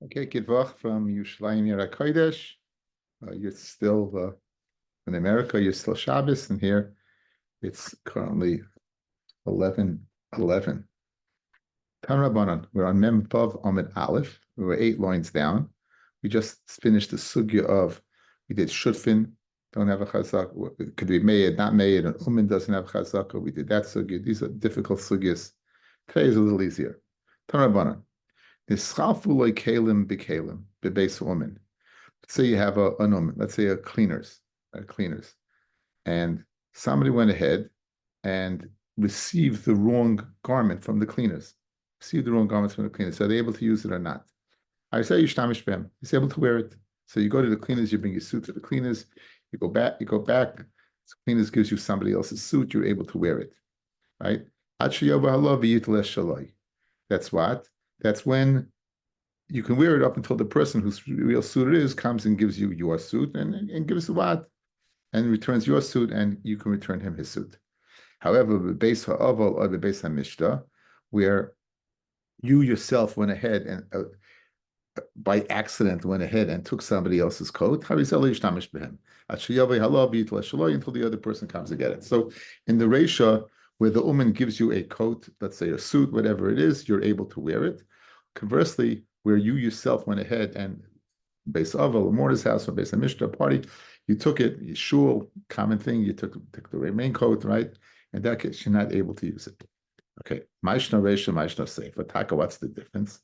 Okay, Kidvach from Yerushalayim Yer HaKodesh. You're still in America. You're still Shabbos, and here it's currently 11:11. Tan Rabbanan. We're on Mem Vav Amid Aleph. We were 8 lines down. We just finished the sugya of we did shutfin, don't have a chazak. It could be made, not made, and umin doesn't have chazak. We did that sugya. These are difficult sugyas. Today is a little easier. Tan Rabbanan. Nischalfu loy kalim bekalim bebeis woman. Say you have an woman, let's say a cleaners, and somebody went ahead and received the wrong garment from the cleaners. Received the wrong garments from the cleaners. So are they able to use it or not? I say Yishtamish Bem. He's able to wear it. So you go to the cleaners, you bring your suit to the cleaners, you go back. The cleaners gives you somebody else's suit, you're able to wear it. Right? That's what? That's when you can wear it up until the person whose real suit it is comes and gives you your suit and gives what? And returns your suit, and you can return him his suit. However, the base ha'aval or the base ha'mishta, where you yourself went ahead and by accident went ahead and took somebody else's coat, until the other person comes to get it. So in the Reisha, where the woman gives you a coat, let's say a suit, whatever it is, you're able to wear it. Conversely, where you yourself went ahead and base of a mortar's house or base of Mishnah party, you took it, shul, common thing, you took the main coat, right? In that case, you're not able to use it. Okay, Maishna Reisha, Maishna Sefer. Taka, what's the difference?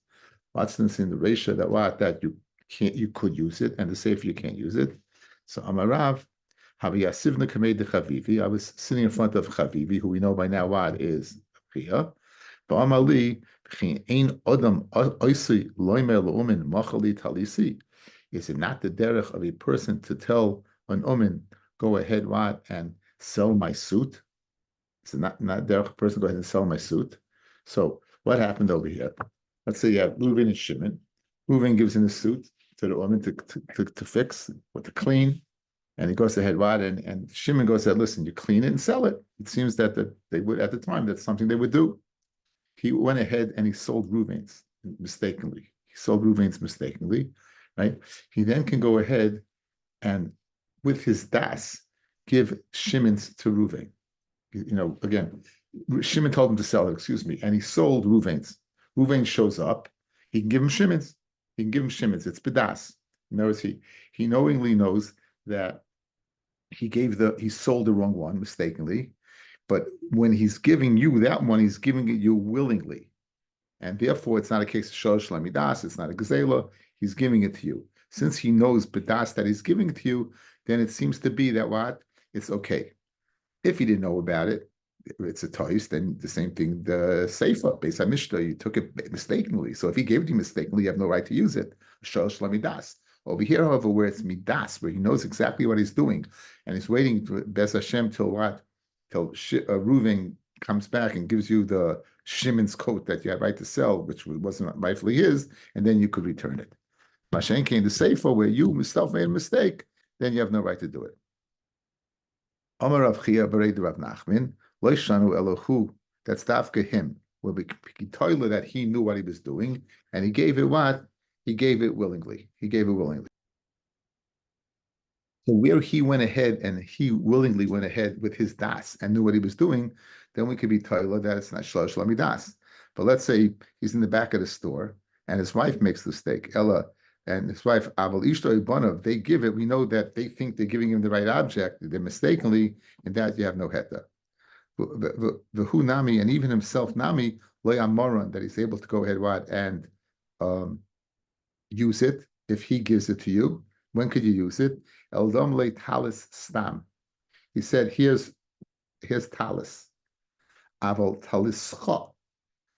What's this in the Reisha that you could use it, and the Sefer you can't use it? So Amarav, Haviyasivna Kamei de Chavivi. I was sitting in front of Chavivi, who we know by now what is Priya. Ba'amali, Ein Odam Oisi Loimer L'Umin Machali Talisi. Is it not the derech of a person to tell an umin, go ahead, what, and sell my suit? Is it not derech of a person go ahead and sell my suit? So what happened over here? Let's say you have Reuven and Shimon. Reuven gives in a suit to the woman to fix, or to clean, and he goes ahead, what, and Shimon goes ahead, listen, you clean it and sell it. It seems that they would, at the time, that's something they would do. He went ahead and he sold Reuven's mistakenly. Right? He then can go ahead and, with his das, give Shimon's to Reuven. Again, Shimon told him to sell it, and he sold Reuven's. Reuven shows up, he can give him Shimon's. It's bedas. In other words, he knowingly knows that he sold the wrong one mistakenly, but when he's giving you that one, he's giving it you willingly. And therefore, it's not a case of shosh lamidas, it's not a gazela, he's giving it to you. Since he knows bedas that he's giving it to you, then it seems to be that what? It's okay. If he didn't know about it, it's a toist, then the same thing, the seifa, Beis HaMishta, you took it mistakenly. So if he gave it to you mistakenly, you have no right to use it. Shosh lamidas. Over here, however, where it's midas, where he knows exactly what he's doing, and he's waiting to Beis Hashem till what? Till Reuven comes back and gives you the Shimon's coat that you have right to sell, which wasn't rightfully his, and then you could return it. Mashen came to Sefer, where you yourself made a mistake, then you have no right to do it. Amar Rav Chia Bereid Rav Nachman, Loishanu Elohu, that's Dafka him, where we toilet that he knew what he was doing, and he gave it what? He gave it willingly. So where he went ahead and he willingly went ahead with his das and knew what he was doing, then we could be toilet that it's not shlosh lamidas. But let's say he's in the back of the store and his wife makes the mistake, Ella, and his wife, Aval Ishto Ibanav, they give it, we know that they think they're giving him the right object, they're mistakenly, and that you have no heta. The who nami, and even himself nami, loyamoron, that he's able to go ahead and use it if he gives it to you. When could you use it? Eldom le talis stam. He said, here's talis. Aval talischa.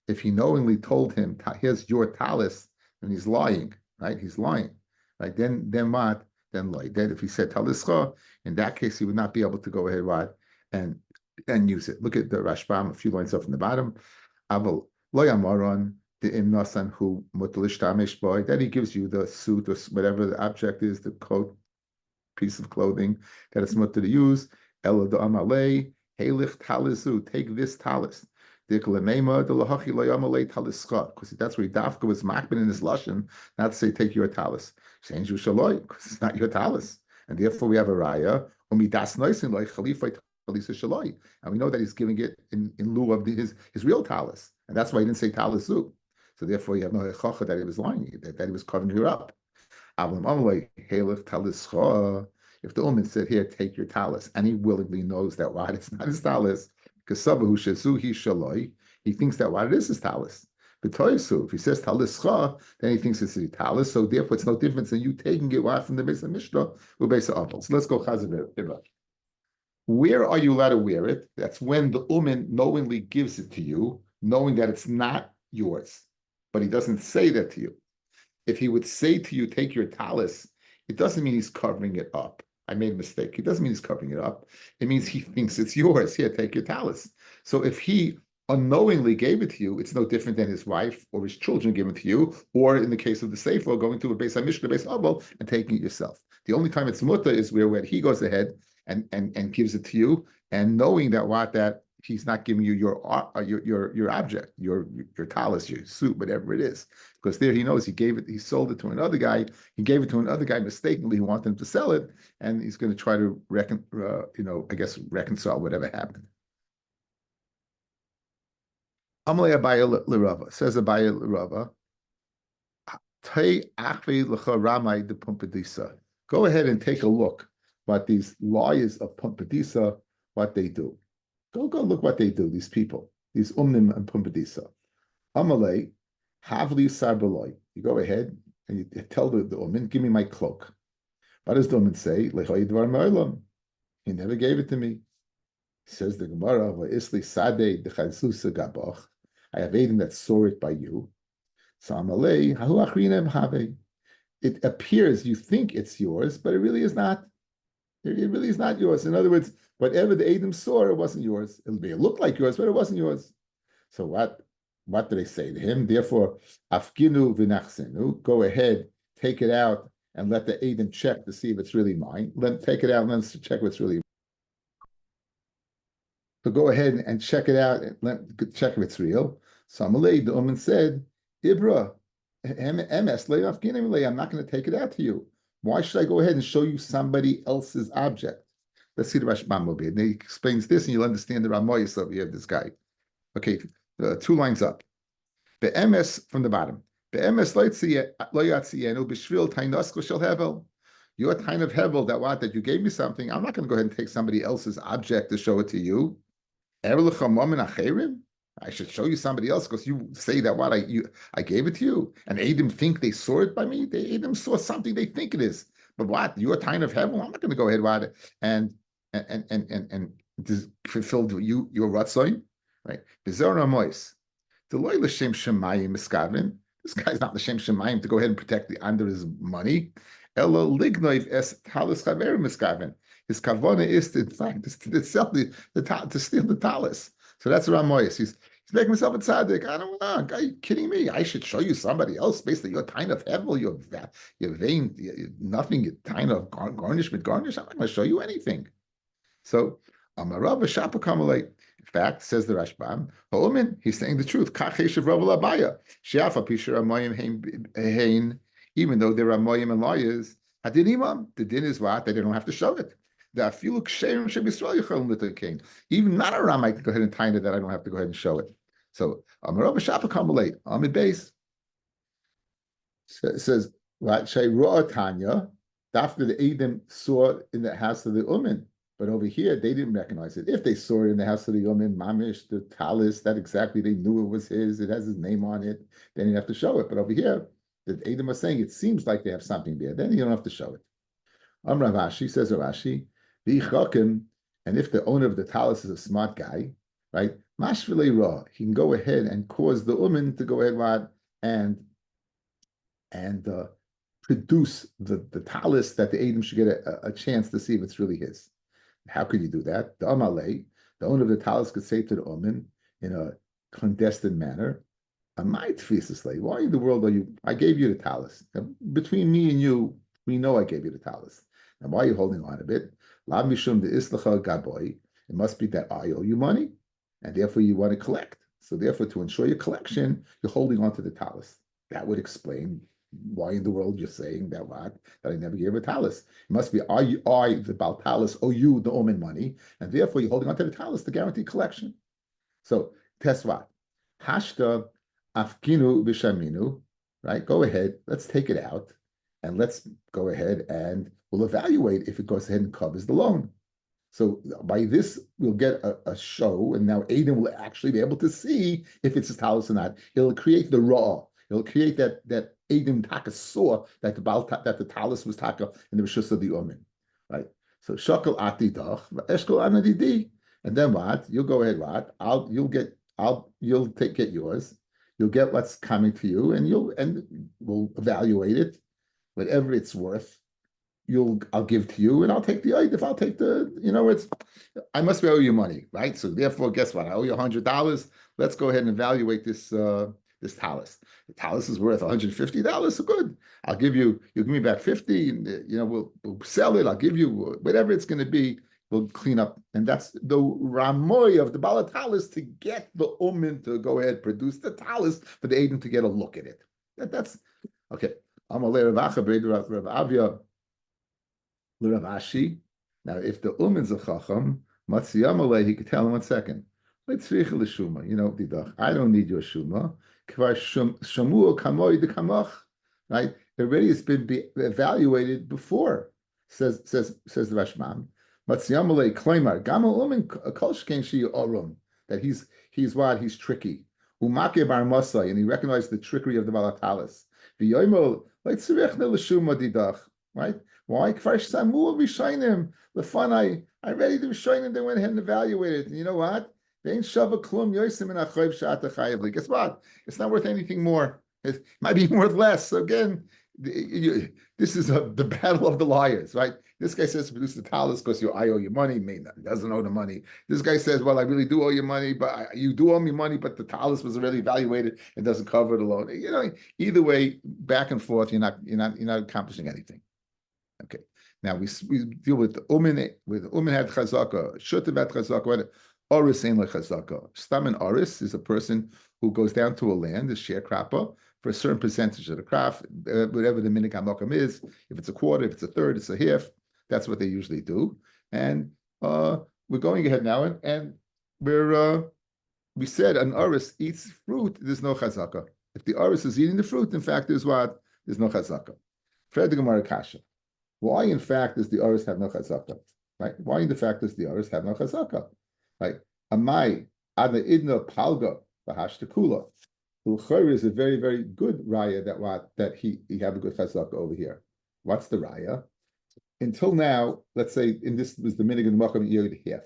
If he knowingly told him, here's your talis, and he's lying, right? He's lying, right? Then what? Then lie. Then if he said talischa, in that case, he would not be able to go ahead, what, and use it. Look at the Rashbam, a few lines up in the bottom. Aval loyamaron the imnasan who mutalish tamish boy, that he gives you the suit or whatever the object is, the coat, piece of clothing that it's mutter to use. Elo do amalei helich talisu, take this talis. Because that's where Dafka was makbin in his lashon, not to say take your talis. Saying you shaloi, because it's not your talis. And therefore we have a raya, umidas noisin like Khalifa talisa shaloi. And we know that he's giving it in lieu of his real talis. And that's why he didn't say talis zu. So therefore you have no hechacha that he was lying, that he was covering her up. If the woman said, here, take your talis, and he willingly knows that what it's not his talis, because he thinks that what it is his talis. But if he says talis, then he thinks it's his talis, so therefore it's no difference than you taking it from the base of Mishnah or base of Abel. So let's go chazir. Where are you allowed to wear it? That's when the woman knowingly gives it to you, knowing that it's not yours, but he doesn't say that to you. If he would say to you, take your talis, it doesn't mean he's covering it up. I made a mistake. It doesn't mean he's covering it up. It means he thinks it's yours. Here, take your talis. So if he unknowingly gave it to you, it's no different than his wife or his children giving it to you, or in the case of the Sefer, going to a base Mishnah, base Abel, and taking it yourself. The only time it's mutter is where he goes ahead and gives it to you, and knowing that he's not giving you your object, your talis, your suit, whatever it is, because there he knows he sold it to another guy. He gave it to another guy mistakenly. He wanted him to sell it, and he's going to try to reconcile whatever happened. Amalei Abaya l'Rava says Abaya l'Rava. Go ahead and take a look what these lawyers of Pumpadisa, what they do. Go look what they do, these people, these umnim and Pumpadisa. Amalei, havli sarbaloi. You go ahead and you tell the woman, give me my cloak. What does the woman say? He never gave it to me. Says the Gemara, I have Aiden that saw it by you. So Amalei, hahu achrinem have. It appears you think it's yours, but it really is not. It really is not yours. In other words, whatever the Adam saw, it wasn't yours. It looked like yours, but it wasn't yours. So what do they say to him? Therefore, afginu v'nachsenu, go ahead, take it out, and let the Adam check to see if it's really mine. Take it out and let's check what's really mine. So go ahead and check it out and check if it's real. So Amalei, the woman said, Ibra, I'm not going to take it out to you. Why should I go ahead and show you somebody else's object? Let's see the Rashbam over here. And he explains this, and you'll understand the Ramoyas over here of this guy. Okay, 2 lines up. Be'emes from the bottom. Be'emes lo yatzienu b'shvil tainosko shel hevel. Your kind of hevel that you gave me something. I'm not going to go ahead and take somebody else's object to show it to you. I should show you somebody else because you say that I gave it to you. And Adam think they saw it by me. Adam saw something they think it is. But what? Your time of heaven? I'm not going to go ahead and fulfill your ratzoin, right? Bizarre mois. Deloy l'shem shemayim miskavin. This guy's not l'shem shemayim to go ahead and protect under his money. Ella lignoiv es talis chaver miskavin. His kavona is, in fact, to steal the talis. So that's Ramoyas. He's making himself a tzaddik. I don't know. Are you kidding me? I should show you somebody else. Basically, your time of hevel, your vein, nothing, your time of garnishment. I'm not going to show you anything. So, Amarav Shapa Kamalei. In fact, says the Rashbam, Ha'omin, he's saying the truth. Kacheshav Rav Abaya. Sheafa Pisher Amoyim Hein, even though they're Amoyim and lawyers, Hadinimam, the din is what? They don't have to show it. Even not a ram, I can go ahead and tie it that I don't have to go ahead and show it. So Amarav Shapa Kamalei, Amid base says, what Shai Tanya, after the Adam saw in the house of the Uman. But over here, they didn't recognize it. If they saw it in the house of the Uman, Mamish, the talis, that exactly they knew it was his, it has his name on it, then you have to show it. But over here, the Adam was saying it seems like they have something there, then you don't have to show it. Rashi says Rashi, and if the owner of the talis is a smart guy, right? Mashvile ra, he can go ahead and cause the woman to go ahead and produce the talis that the Adam should get a chance to see if it's really his. How could you do that? The Amalei, the owner of the talis, could say to the woman in a clandestine manner, "My tfisaslay, why in the world are you? I gave you the talis. Between me and you, we know I gave you the talis. And why are you holding on a bit? Lav mishum de islacha gaboy. It must be that I owe you money, and therefore you want to collect. So therefore, to ensure your collection, you're holding on to the talis. That would explain why in the world you're saying that what? That I never gave a talis. It must be I, the Baal talis, owe you the Omen money, and therefore you're holding on to the talis to guarantee collection. So test what? Hashta afkinu vishaminu, right? Go ahead, let's take it out, and let's go ahead and we'll evaluate if it goes ahead and covers the loan. So by this, we'll get a show, and now Aiden will actually be able to see if it's a talus or not. It'll create the raw. It'll create that Aiden Taka saw that the talus was Taka in the Rishus of the Omen, right? So Shakal Atidach, Eshkal Anadidi, and then what? You'll go ahead, what? You'll get yours. You'll get what's coming to you, and we'll evaluate it, whatever it's worth. I'll give to you, and I'll take the if I'll take I must owe you money, right? So therefore, guess what? I owe you $100. Let's go ahead and evaluate this this talus. The talus is worth $150. So good. I'll give you. You give me back 50. And, we'll sell it. I'll give you whatever it's going to be. We'll clean up, and that's the ramoy of the balatalis to get the umin to go ahead produce the talus for the agent to get a look at it. That's okay. I'm a layer of Avia. Rav Ashi. Now, if the is a chacham, Matziyam he could tell him 1 second. Didach, I don't need your shuma. Kvar shamu kamoi de kamach. Right? Already it's been evaluated before. Says the Rashman. Matziyam Klaimar. Gamal umin kolshkein shi orum. That he's what? He's tricky. Umake bar masai, and he recognized the trickery of the balatalis. V'yoymo like tzirechna l'shuma didach. Right? Why? Kfarsh Samuel Rishainim. The fun I ready to Rishainim, they went ahead and evaluated. And you know what? They ain't shava klum yoisim and achoyv shata chayavli. Guess what? It's not worth anything more. It might be worth less. So again, this is the battle of the liars, right? This guy says produce the talus because I owe you money. Me doesn't owe the money. This guy says, well, I really do owe you money, but you do owe me money, but the talus was already evaluated and doesn't cover the loan. Either way, back and forth, you're not accomplishing anything. Okay. Now we deal with umin had chazaka, shutav had chazaka, oris ain't like chazaka. Stamin oris is a person who goes down to a land, a sharecropper, for a certain percentage of the crop, whatever the minik hamokam is. If it's a quarter, if it's a third, it's a half. That's what they usually do. And we're going ahead now, and we said an oris eats fruit. There's no chazaka. If the oris is eating the fruit, in fact, there's no chazaka. Fred the Gemara Kasha. Why, in fact, does the oris have no chazaka? Right? Why, in fact, does the oris have no chazaka? Right? Amai adna idna palga v'hashtakula. L'chayr is a very, very good raya that he have a good chazaka over here. What's the raya? Until now, let's say, this was the minig of the makam, you eat half.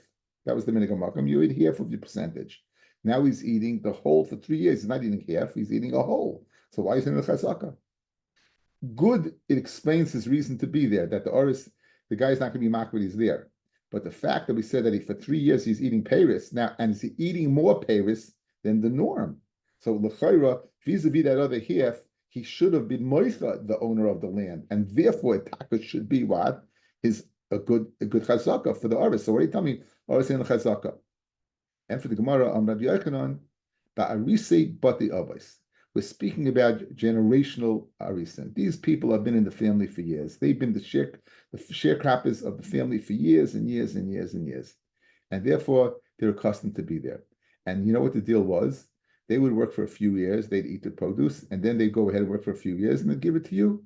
That was the minig of makam, you eat half of your percentage. Now he's eating the whole for 3 years. He's not eating half, he's eating a whole. So why is it a chazaka? Good, it explains his reason to be there, that the guy is not going to be mocked when he's there. But the fact that we said that for 3 years he's eating peiris now, and he's eating more peiris than the norm. So l'chayra, vis-a-vis that other half, he should have been moicha, the owner of the land, and therefore taka should be what is a good chazaka for the oris. So what do you tell me? Oris in the chazaka, and for the Gemara on Rabbi Yochanan, the arise bati avos. We're speaking about generational arisan. These people have been in the family for years. They've been the sharecroppers of the family for years and years and years and years. And therefore, they're accustomed to be there. And you know what the deal was? They would work for a few years, they'd eat the produce, and then they'd go ahead and work for a few years, and they'd give it to you.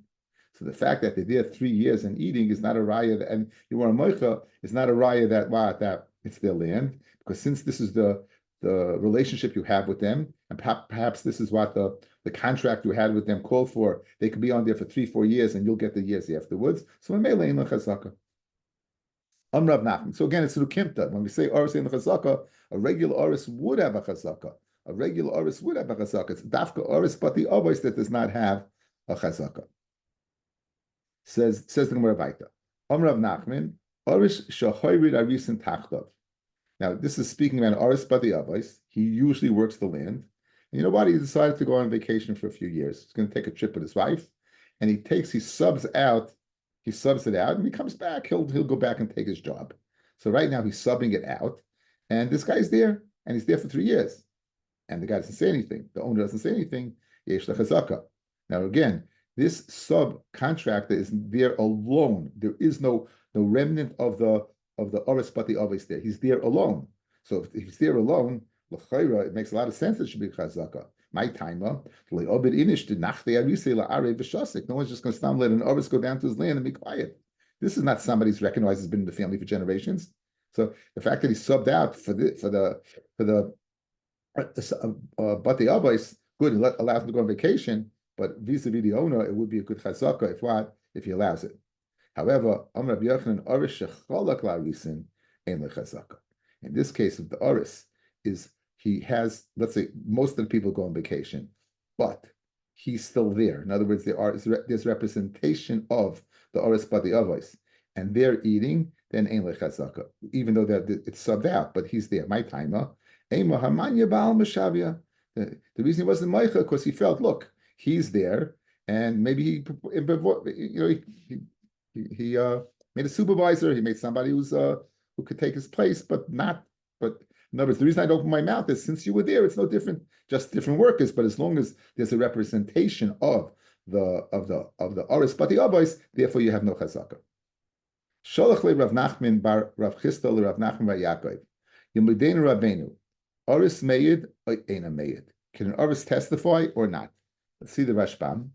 So the fact that they're there 3 years and eating is not a raya, and you want a moicha, is not a raya that it's their land, because since this is the relationship you have with them, and perhaps this is what the contract you had with them called for. They could be on there for 3-4 years, and you'll get the years afterwards. So in Mele in chazaka. Rav Nachman. So again, it's Rukimta. When we say oris in chazaka, a regular oris would have a chazaka. A regular oris would have a chazaka. It's dafka oris, but the oris that does not have a chazaka. Says the Gemara Vaita. Rav Nachman. Oris shahoyrid arisin tachtav. Now, this is speaking about Aris Badi Avos. He usually works the land. And you know what? He decided to go on vacation for a few years. He's going to take a trip with his wife. And he subs it out, and he comes back. He'll go back and take his job. So right now he's subbing it out. And this guy's there, and he's there for 3 years. and the guy doesn't say anything, the owner doesn't say anything, yesh lechazaka. Now again, this subcontractor is there alone. There is no remnant of the oris but the ovis there. He's there alone. So if he's there alone, it makes a lot of sense. It should be chazaka. My timer, no one's just going to stop let an oris go down to his land and be quiet. This is not somebody who's recognized has been in the family for generations. So the fact that he subbed out for the but the Abbas, good, allows him to go on vacation, but vis-a-vis the owner, it would be a good chazaka if what? If he allows it. However, Amr Rabbi Yochanan, Orish shecholak la'arisin, ein lechazaka. In this case of the Oris, is he has, let's say, most of the people go on vacation, but he's still there. In other words, there's representation of the Oris by the Avos, and they're eating, then ein lechazaka, even though it's subbed out, but he's there. My timer. The reason he wasn't Meicha, because he felt, look, he's there, and maybe he made a supervisor. He made somebody who could take his place, but not. But in other words, the reason I'd open my mouth is since you were there, it's no different, just different workers. But as long as there's a representation of the Oris but the Abbas, therefore you have no chazaka. Sholach le Rav Nachman bar Rav Chisda le Rav Nachman bar Yaakov. Yemudenu Rabbeinu. Oris meyid or ena meyid. Can an Oris testify or not? Let's see the Rashbam.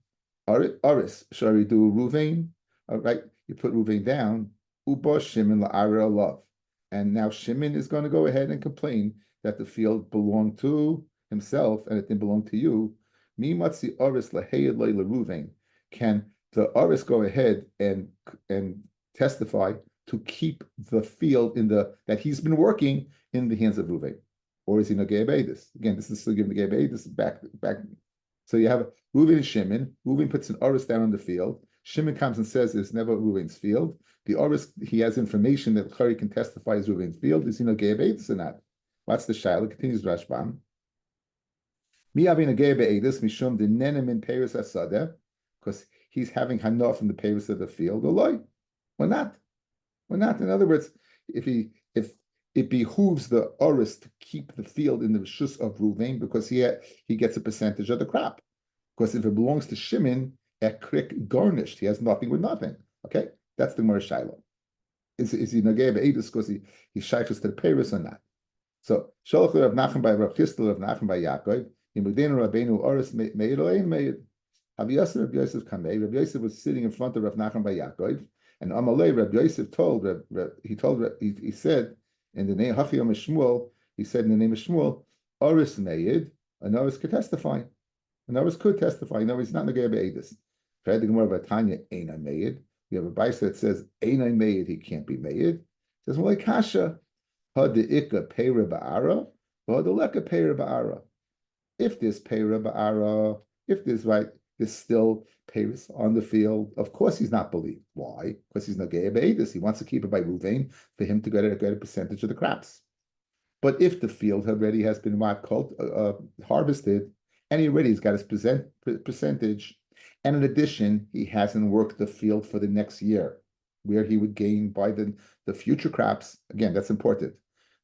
Oris, shall we do Ruvain? All right, you put Ruvain down. Uba Shimon la'ara love. And now Shimon is going to go ahead and complain that the field belonged to himself and it didn't belong to you. Mi matzi Oris laheyed leila Ruvain. Can the Oris go ahead and testify to keep the field that he's been working in the hands of Ruvain? Or is he Nagei Beidus? Again, this is still giving Nagei Beidus back. So you have Reuven and Shimon. Reuven puts an Oris down on the field. Shimon comes and says it's never Reuven's field. The Oris, he has information that Chari can testify is Reuven's field. Is he Nagei Beidus or not? What's the Shaila? Continues Rashbam. Mi having Nagei Beidus mishum de nenem in Paris Asadeh, because he's having Hanoah from the Paris of the field. Or not? Or not? In other words, if it behooves the Oris to keep the field in the Rishus of Ruvain because he gets a percentage of the crop. Because if it belongs to Shimon, ekrik garnished, he has nothing with nothing. Okay, that's the Gemara Shaila. Is he Nagei Be'edus because he shaykhs to the Paris or not? So Sholach Rav Nachman by Rav Chisda, Rav Nachman by Yaakov. Yimudenu Rabbeinu Oris meid or ein meid. Rabbi Yosef Kamei. Rabbi Yosef was sitting in front of Rav Nachman by Yaakov, and Amalei Rabbi Yosef he said. In the name Hachiyom Shmuel, he said in the name of Shmuel, Oris Meid, an Oris could testify. An Oris could testify. No, he's not Nagei Be'edus. Read the Gemara of Tanya, Einai Meid. We have a Bais that says Einai Meid, he can't be Meid. It says, well, like Kasha, Had the Ika Peira Ba'ara, Had the Leka Peira Ba'ara. If there's Peira Ba'ara, if there's still Paris on the field, of course he's not believed. Why? Because he's Nagei Be'edus. He wants to keep it by Ruvain for him to get a percentage of the crops. But if the field already has been harvested, and he already has got his percentage, and in addition, he hasn't worked the field for the next year, where he would gain by the future crops. Again, that's important.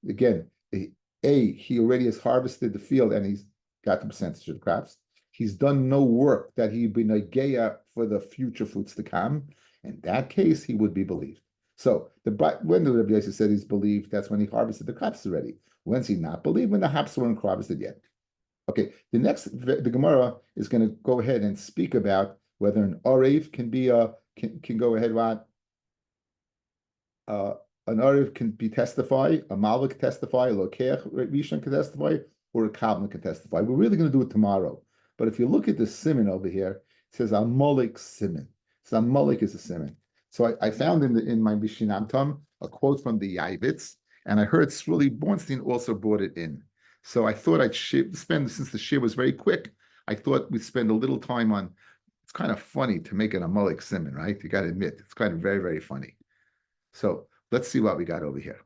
Again, he already has harvested the field and he's got the percentage of the crops. He's done no work that he'd be Nageya for the future fruits to come. In that case, he would be believed. So when the Rabbi Yosef said he's believed, that's when he harvested the crops already. When's he not believed? When the hops weren't harvested yet. Okay, the Gemara is going to go ahead and speak about whether an Orev can go ahead an Orev can be testify, a Malva can testify, a Lokeach Rishon can testify, or a Kabbalah can testify. We're really going to do it tomorrow. But if you look at the Siman over here, it says Amalek Siman. So Amalek is a Siman. So I found in my Mishinam a quote from the Yavitz, and I heard Sruli Bornstein also brought it in. So I thought I'd spend, since the shir was very quick, I thought we'd spend a little time on, it's kind of funny to make an Amalek Siman, right? You got to admit, it's kind of very, very funny. So let's see what we got over here.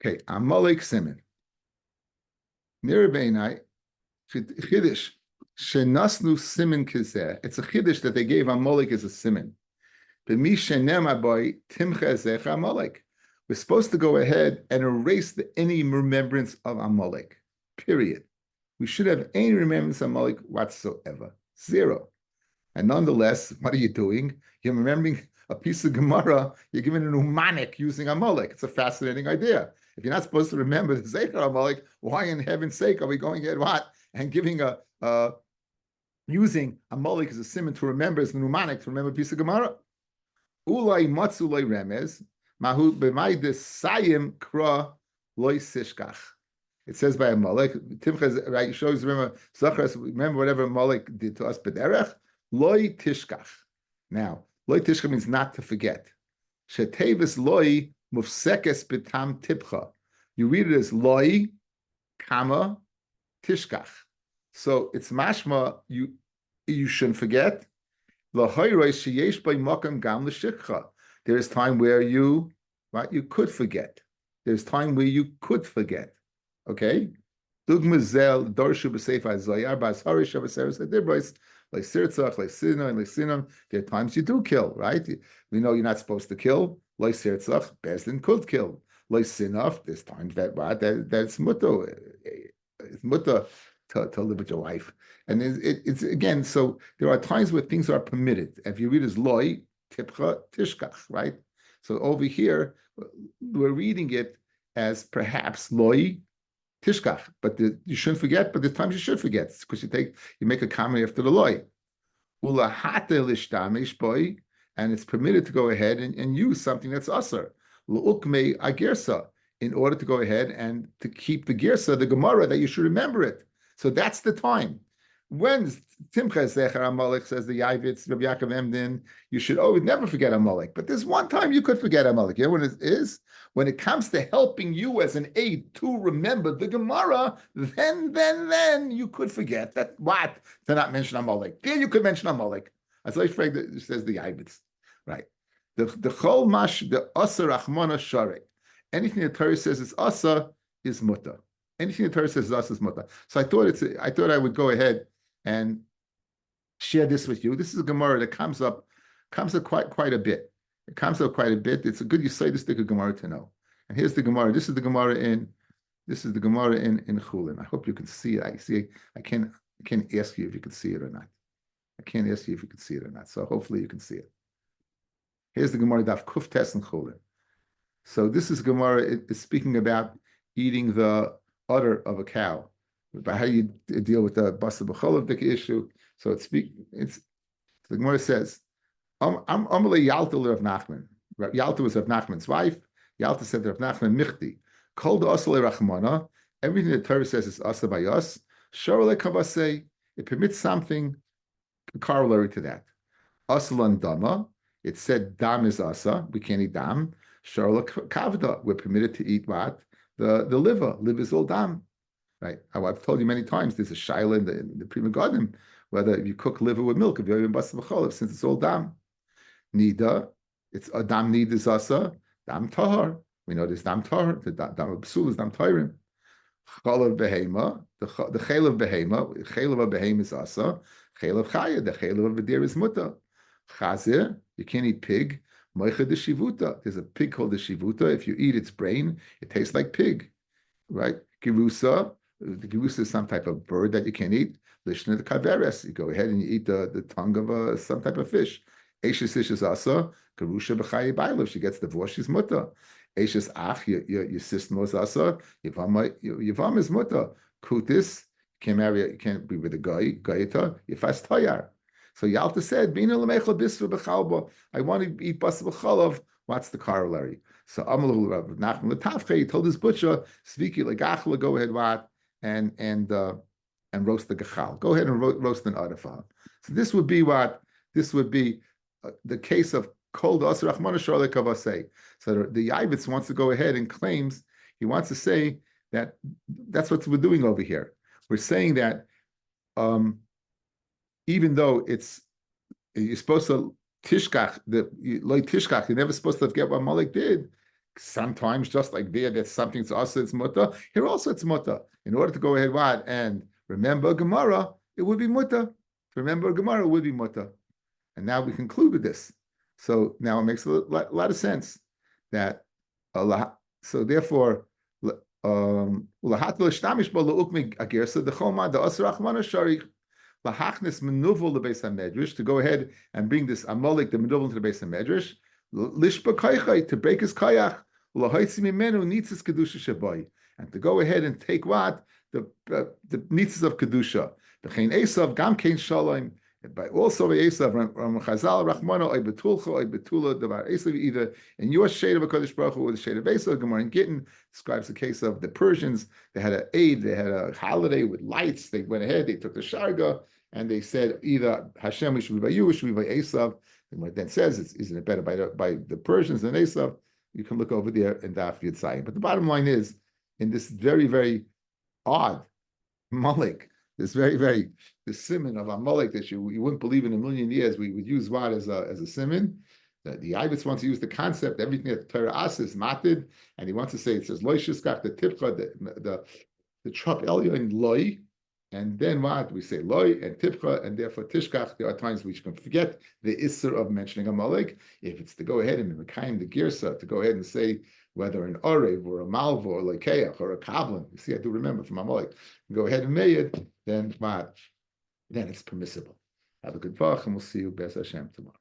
Okay, Amalek Siman. Nir Beinai, Chiddush, Shenasnu Siman Kizeh. It's a Chiddush that they gave Amalek as a Siman. B'mi Shenem Aboy Timcha Zech Amalek. We're supposed to go ahead and erase any remembrance of Amalek, period. We should have any remembrance of Amalek whatsoever. Zero. And nonetheless, what are you doing? You're remembering a piece of Gemara, you're giving a mnemonic using Amalek. It's a fascinating idea. If you're not supposed to remember the Zecher Amalek, why in heaven's sake are we going ahead what? And giving using Amalek as a simon to remember, as a mnemonic to remember a piece of Gemara? Ulai matzulai remez, mahu b'mai desayim kra loy sishkach. It says by Amalek, Timcha, right, shows, remember, Zachar, remember whatever Amalek did to us, B'derech, loy tishkach. Now, loy tishkach means not to forget. Shetevis loy mufsekes betam tipcha. You read it as loy, comma, tishkach. So it's mashma, you shouldn't forget. There is time where you could forget. There's time where you could forget. Okay? Dugmazel dorshu b'sefer zayar b'asharish b'sefer sedibros like sirtzach like sinam. There are times you do kill, right? We know you're not supposed to kill. Like sirtzach, Bezdin could kill. Like sinaf, there's times that's mutter. It's mutter to live with your wife, and it's again. So there are times where things are permitted. If you read as loy tipcha tishkach, right? So over here we're reading it as perhaps loy tishkach, but you shouldn't forget. But the times you should forget, because you make a comment after the loy. And it's permitted to go ahead and use something that's usher. L'ukmei agirsa, in order to go ahead and to keep the girsa, the Gemara, that you should remember it. So that's the time. When Timcha Zecher Amalek, says the Yavitz, Rabbi Yaakov Emden, you should always never forget Amalek. But there's one time you could forget Amalek. You know what it is? When it comes to helping you as an aid to remember the Gemara, then you could forget that what? To not mention Amalek. Then you could mention Amalek. As I says the Yavitz. Right. The Chol Mash, the Asa Rachmana Sharek. Anything the Torah says is Asa is Mutter. Anything the Torah says is Asa is Mutter. So I thought I would go ahead and share this with you. This is a Gemara that comes up quite a bit. It comes up quite a bit. It's a good Yisraelistic Gemara to know. And here's the Gemara. This is the Gemara in Chulin. I hope you can see it. I can't ask you if you can see it or not. I can't ask you if you can see it or not. So hopefully you can see it. Here's the Gemara Daf Kuf Tes and Chulin. So this is Gemara. It's speaking about eating the udder of a cow, about how you deal with the Basra b'cholav issue. So the Gemara says, Amalei Yalta Rav Nachman. Yalta was Rav Nachman's wife. Yalta said to Rav Nachman, Michti, Kol the Asale Rachmana, everything the Torah says is Asa by us. Sharale Kavase, it permits something corollary to that. Asalan Dama, it said Dam is Asa, we can't eat Dam. Sharale Kavda, we're permitted to eat what? The liver. Liver is all Dam. Right? I've told you many times, there's a shaila in the Prima Garden, whether you cook liver with milk, if you're even Basra b'cholav, since it's all Dam. Nida, it's a Dam Nida is Asa, Dam Tahar. We know there's Dam Tahar, the Dam B'sul is Dam Tahirim. Chalav Behema, the Chalav Behema, Chalav of Behema is Asa, Chalav Chaya, the Chalav of Adir is Muta. Chazir, you can't eat pig. Moicha de Shivuta, there's a pig called the Shivuta. If you eat its brain, it tastes like pig. Right? Girusa, the Girusa is some type of bird that you can eat. Lishna the Kaveres, you go ahead and you eat the tongue of some type of fish. Eishes is Asa, Garusha B'chayi Bailav, she gets divorced, she's Muta. Eishes Ach, your sister was Asa, Yavam is Muta. Kutis, you can't be with a guy, Gaita, you fast Tayar. So Yalta said, I want to eat Basra b'cholav. What's the corollary? So Amalu Rav Nachman L'Tafche, he told his butcher, Sviki Legachla, go ahead, what, and roast the gachal. Go ahead and roast an udder. So this would be the case of Kol Da'asar Rachmana Sharle Kavasei. So the Yavitz wants to go ahead and he wants to say that that's what we're doing over here. We're saying that even though you're supposed to tishkach, you're never supposed to forget what Amalek did. sometimes just like there, that's something to us, it's mutter. Here also it's mutter. In order to go ahead, what? And remember Gemara, it would be mutter. Remember Gemara, it would be mutter. And now we conclude with this. So now it makes a lot of sense that Allah. So therefore, lahachnis menuvel the Beis Hamedrash, to go ahead and bring this amolik the menuvel to the Beis Hamedrash, lishba kaychay, to break his kayach, lahaitzi mimenu nitzis kedusha shabai, and to go ahead and take what the nitzis of kedusha. V'chein Esav gam kein shalom. But also Esav, Chazal Rachmano, I betulcha, I betula, devar Esav, either in your shade of a Kodesh Baruch Hu or the shade of Esav. Gemara in Gittin describes the case of the Persians. They had an Eid, they had a holiday with lights. They went ahead, they took the Sharga, and they said either Hashem, we should be by you, we should be by Esav. And what then says, isn't it better by the Persians than Esav? You can look over there in Daf Yomi. But the bottom line is, in this very, very odd Malik, this the simon of Amalek that you wouldn't believe in a million years, we would use what as a simon. The Ibis wants to use the concept, everything that the Torah asks is matid, and he wants to say, it says loy shizkach, the tipcha, the trup elyon loy, and then what we say loy and tipcha, and therefore tishkach. There are times which can forget the isser of mentioning Amalek. If it's to go ahead and mekayim the girsa, to go ahead and say whether an orev or a malvo or a lekeach or a kablan, you see, I do remember from Amalek, go ahead and may it, then what? Then it's permissible. Have a good vach, and we'll see you B'ez Hashem tomorrow.